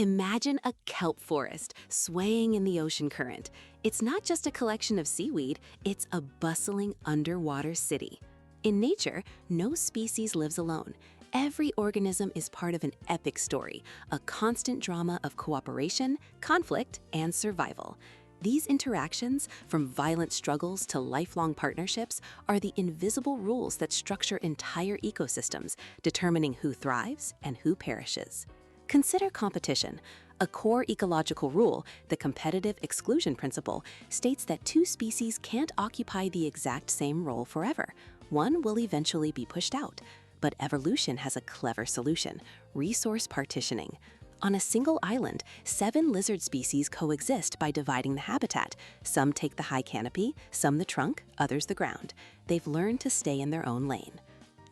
Imagine a kelp forest swaying in the ocean current. It's not just a collection of seaweed, it's a bustling underwater city. In nature, no species lives alone. Every organism is part of an epic story, a constant drama of cooperation, conflict, and survival. These interactions, from violent struggles to lifelong partnerships, are the invisible rules that structure entire ecosystems, determining who thrives and who perishes. Consider competition. A core ecological rule, the competitive exclusion principle, states that two species can't occupy the exact same role forever. One will eventually be pushed out. But evolution has a clever solution: resource partitioning. On a single island, 7 lizard species coexist by dividing the habitat. Some take the high canopy, some the trunk, others the ground. They've learned to stay in their own lane.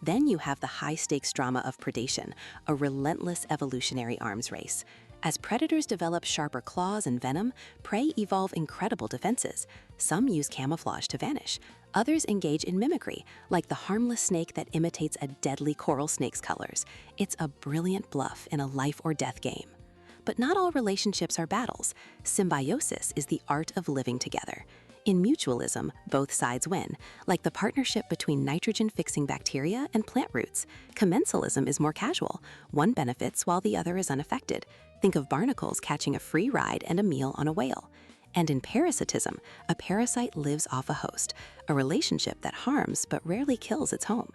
Then you have the high-stakes drama of predation, a relentless evolutionary arms race. As predators develop sharper claws and venom, prey evolve incredible defenses. Some use camouflage to vanish. Others engage in mimicry, like the harmless snake that imitates a deadly coral snake's colors. It's a brilliant bluff in a life-or-death game. But not all relationships are battles. Symbiosis is the art of living together. In mutualism, both sides win, like the partnership between nitrogen-fixing bacteria and plant roots. Commensalism is more casual. One benefits while the other is unaffected. Think of barnacles catching a free ride and a meal on a whale. And in parasitism, a parasite lives off a host, a relationship that harms but rarely kills its home.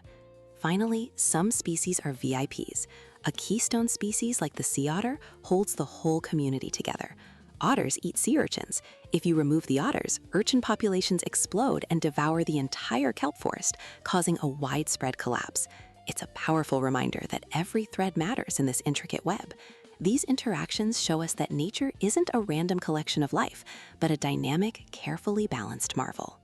Finally, some species are VIPs. A keystone species like the sea otter holds the whole community together. Otters eat sea urchins. If you remove the otters, urchin populations explode and devour the entire kelp forest, causing a widespread collapse. It's a powerful reminder that every thread matters in this intricate web. These interactions show us that nature isn't a random collection of life, but a dynamic, carefully balanced marvel.